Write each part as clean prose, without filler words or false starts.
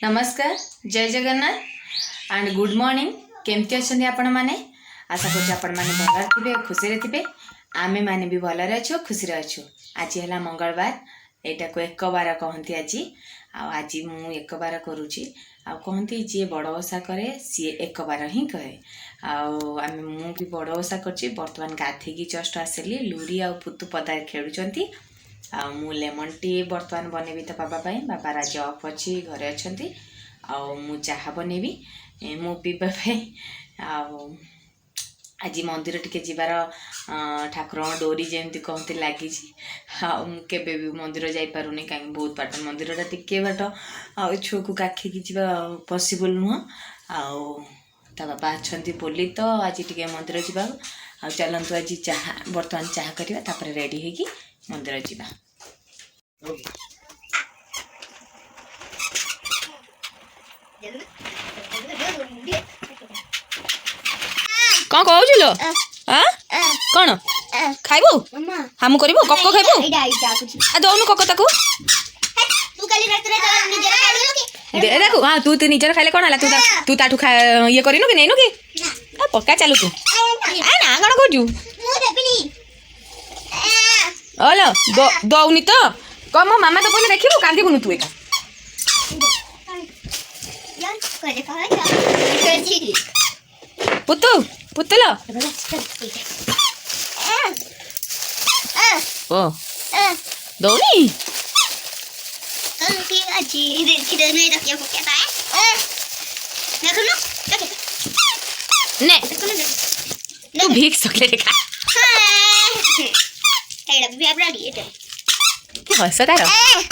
नमस्कार जय Jagannath and good morning केमती अच्छे आपण मैंने आशा करूँ आपण मैंने भल थे खुशी थे आमे मैंने भी भलरे अच्छु खुशी अच्छु। आज है मंगलवार यहाँ को एक बार कहती आज मु एक बार करुँची कहती जी बड़ ओषा करे सी एक बार ही कहे आम मु भी बड़ ओषा कर बर्तमान गाधेकी जस्ट आसली लुरी आ पुतु पदार खेलुंट मु लेमन टी बर्तमान बनैबी तो बाबा आज अफ अच्छी घरे अच्छा मु चाह बनैबी मु पीवा आज मंदिर टिके जीवार ठाकुर डोरी जमी कहते लगी केबे भी मंदिर जापारूनी कहीं बहुत बाट मंदिर टिके बाट छुआ को काखिकी जा पॉसिबल नुह बाबा अच्छा बोली तो आज टिके मंदिर जा चलतु आज चाह बर्तमान चाह करवा रेडी होगी मंदिर जीवा। कौन कहू लो कौन खाइबू हम करिबो कक्को खाइबू दौनु कक्को ताकू दे देखो हाँ तू निजर खाइले कौन है तू ताठू ये करिनु कि नैनु कि पक्का चलू तू ना कौन कहू हेलो दौनी तो कम मो मामा तो पहले देखिबू कांदीबुनु तू एका पुतु पुतलो ओ दौनी ने तू भीख चॉकलेट खा हस तार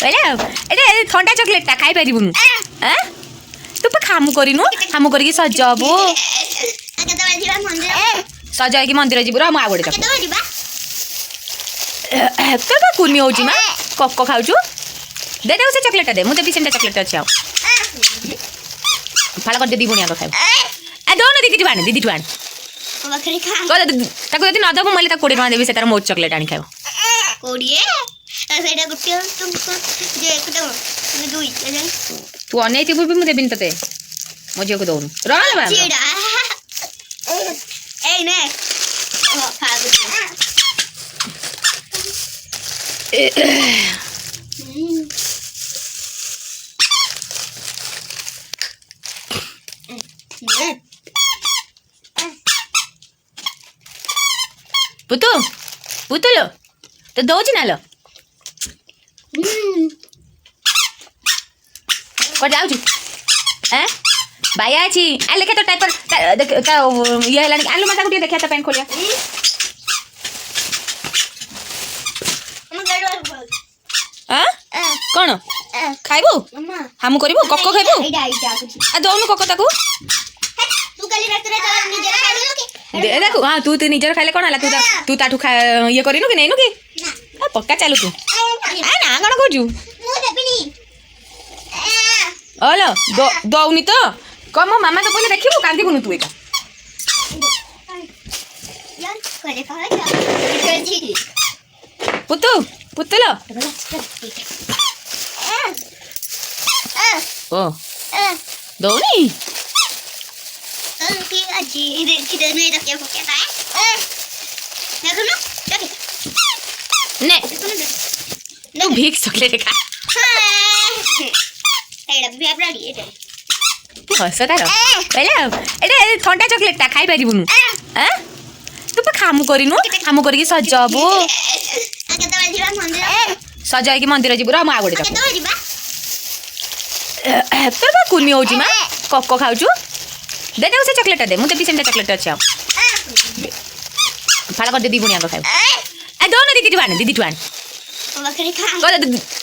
कहले ठंडा चॉकलेट खाई पारिबुनु तू पे खामु करिनु खामु करके सजबो सजाई मंदिर जीव रहा आगे तो कुर्मी हो कक्को खाऊ दे दे से चॉकलेट दे मुझे भी चॉकलेट अच्छे फाड़ कर दे दी बुनिया खाए दौन दीदी ठुआण दीदी ठुआण जब नदब मैं 20 टका देवी से तार मोर चॉकलेट आनी खाओ तू अन भी मुझे देवी ते मो झील को दौनु पुतु पुतुलो तो दौच ना लो कौन जाऊँ भाई अच्छी आ लिखे तो टाइपर ये आलू माता गोटे देखा तो पैंट खोलिया कौन खाइबू हम करिबो कक्को खाइबू दौनु कक्को ताकू दे देखो हाँ तू निजर खाइले कौन है तू ताठू ये करिनु कि नैनु कि पक्का चलू तू ना कौन कहू हेलो दौनी तो कम मो मामा तो पहले देखिबू कांदीबुनु तू एका पुतु पुतलो ओ दौनी ने तू भीख चॉकलेट खा हस तार कहले ठंडा चॉकलेट खाई पारिबुनु तू पे खामु करिनु खामु करके सजबो सजाई मंदिर जीव रहा आगे तो कुर्मी हो कक्को खाऊ दे दे से चॉकलेट दे मुझे भी चॉकलेट अच्छे फाड़ कर दे दी बुनिया खाए दौन दीदी ठुआण दीदी ठुआण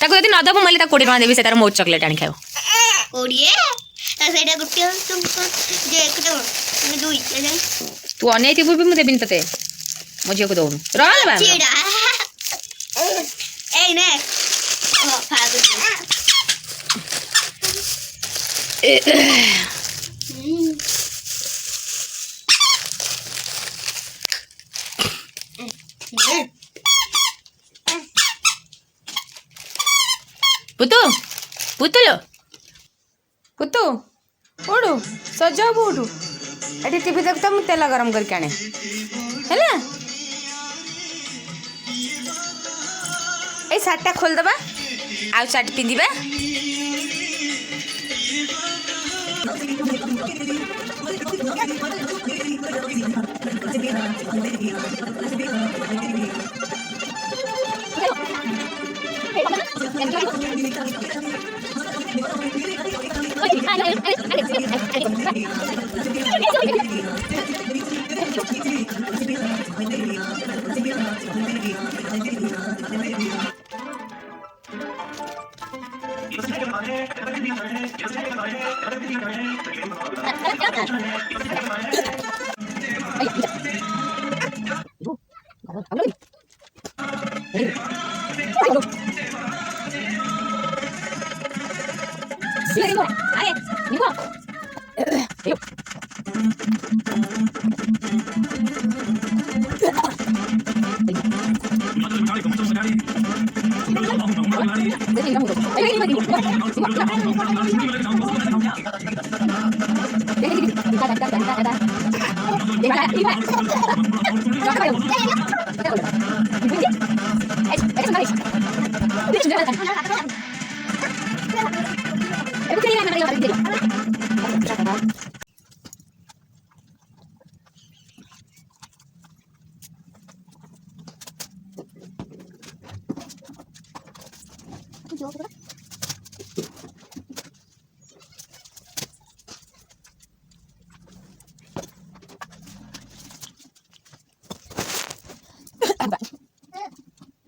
जब नदब मैं 20 टका देवी से तार मोर चॉकलेट आनी खाओ तू अन भी मुझे देवी ते मो झील को दौनु पुतु पुतुलो पुतु उठू सज हबु उठू एटी टीवी देखता मु तेल गरम करके आने हैला ए सार्टा खोल दबा आउ shirt पिंदिबा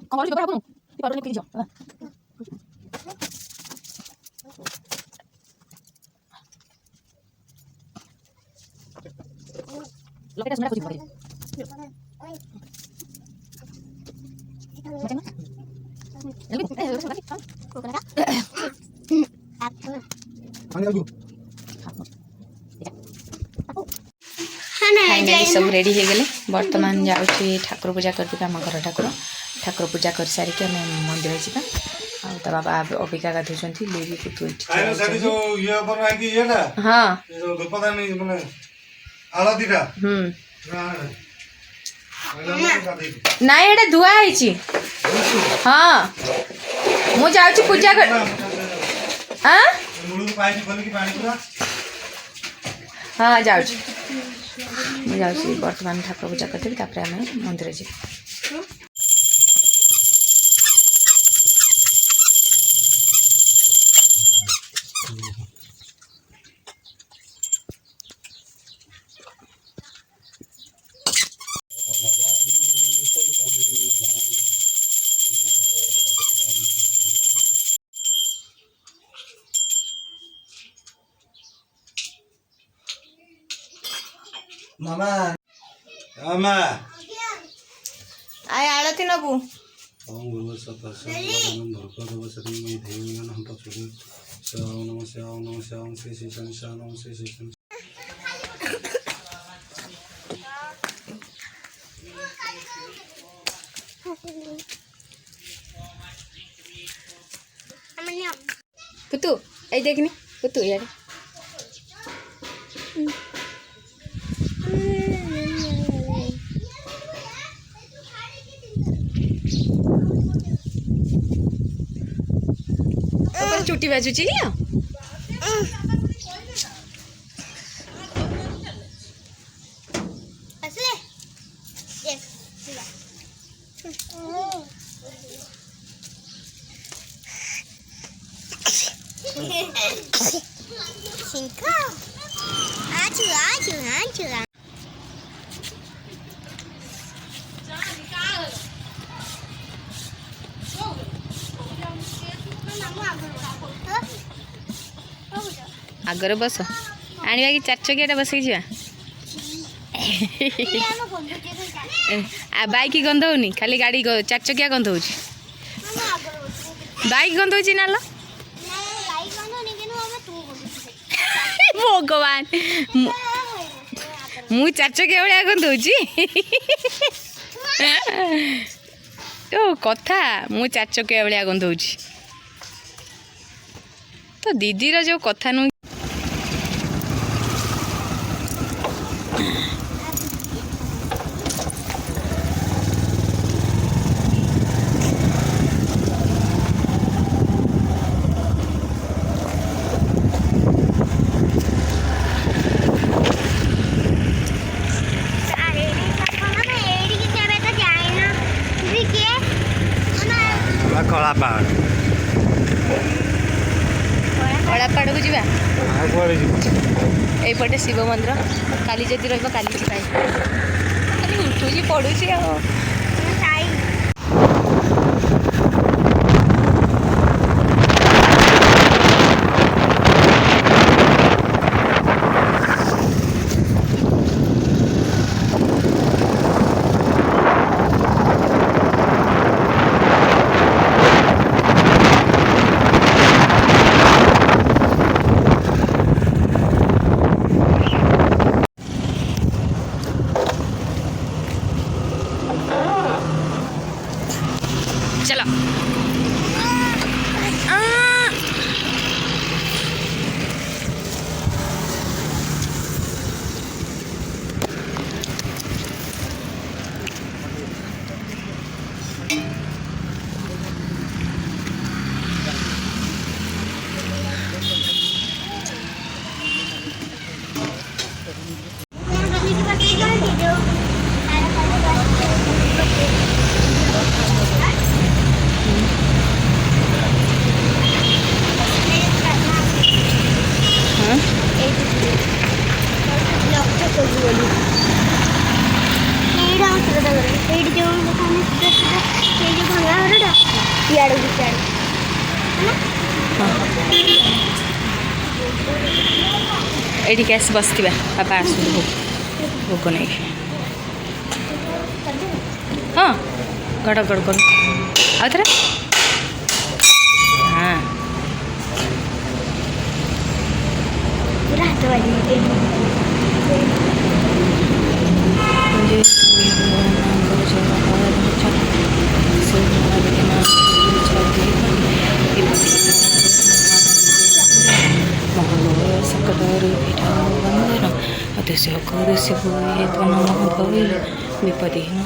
Kalau juga berapa? Di baru nih hijau. Lo kita sebenarnya kucing pakai. Macam mana? Finally सब रेडी हो गले बर्तमान जाऊँगी ठाकुर पूजा करते आम घर ठाकुर पूजा कर सारिक आम मंदिर जावा आ बाबा अबिका गाधुंट लूरी पुतु हाँ ना ये धुआ है हाँ मु जाऊँ पूजा कर हाँ जाऊँ मुझे बर्तमान ठाकुर पूजा करते आम मंदिर जी मामा मामा आय आळती नबू ओम गुरु सतसंग भगवान भगवती में देवीगण हम पछुगे श्याम नमः श्याम श्री श्री श्याम नमः श्री श्री पुतु आई देखनी पुतु यार चुटी बाजुची आगर बस आनिबा कि चार चकिया बस जा बाइक गंध होनी खाली गाड़ी चार चकिया गंध हो बाइक गंध हो ना भगवान मु चार चकिया भाया गंध हो कथा मु चार चकिया भाया गंध हो तो दीदीर जो कथा नु पाड़ को जा କୁଆଡ଼େ ଯିବୁ এইপଟେ ଶିବ ମନ୍ଦିର କାଲି ଯଦି ରହିବ କାଲି ଯିବା ଖାଲି ଉଠୁଛି ପଡ଼ୁଛି ଆଉ चलो ଏଇଠିକି ଆସି ବସିଥିବା ବାପା ଆସୁ ଭୋକ ନେଇକି ହଁ ଗଡ଼ ଗଡ଼ କରୁ ଆଉ ଥରେ ହଁ ପୁରା ହାତ ବାଜି विपदहीन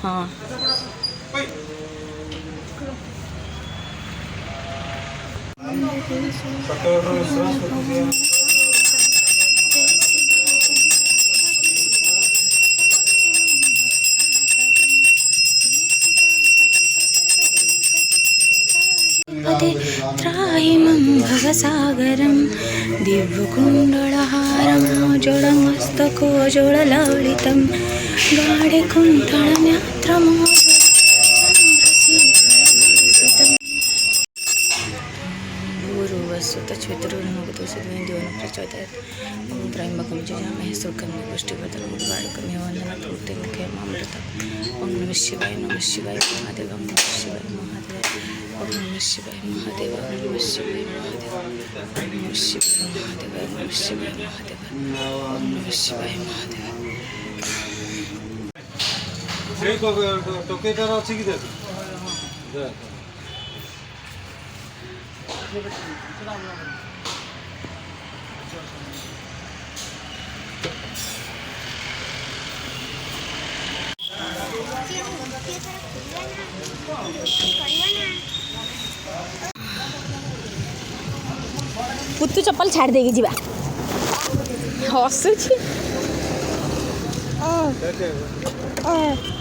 हाँ त्राहिमं भवसागरं दिव्यकुण्डलहारं जोडमस्तको जोडललितं गाढे कुण्ठलनेत्रमोज्ज्वलं भूरुवस्सुत चैतरुर्मुगतोषिद्वें दिवनप्रचोदयात् ॐ त्र्यम्बकं यजामहे सुगन्धिं पुष्टिवर्धनं उर्वारुकमिव वन्दनात् ॐ नमः शिवाय महादेव नमः शिवाय महादेव ॐ नमः शिवाय महादेव नमः शिवाय महादेव ॐ नमः शिवाय महादेव नमः शिवाय महादेव ॐ नमः शिवाय महादेव ଟୋକେଇଟାର ଅଛି କି ଦେଖ पुतु चप्पल छाड़ देगी जीवा हसुची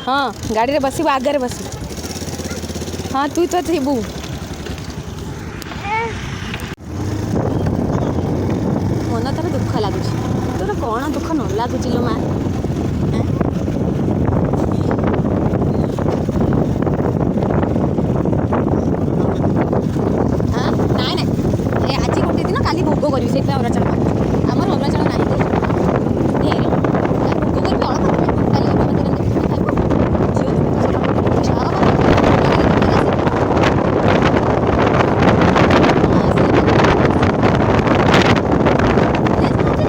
हाँ गाड़ी रे बस आगे बस हाँ तू तो थीबू मन तार दुख लगुच तोर कौन दुख न लगुच लो माँ करी से अरुणाचल आम अरुणाचल ना भोग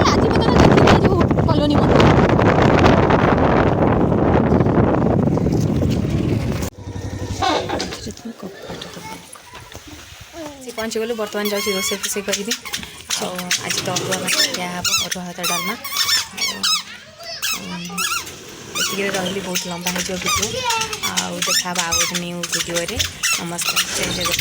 कर पहुँचीगलु बर्तमान जाऊँ रोसे फोसे करी आज तो अरुआ भात खिया हे अरुआ भात डालमा ये रही बहुत लंबा हो वीडियो देखा आउ गोटे न्यू वीडियो नमस्कार जय जगन्नाथ।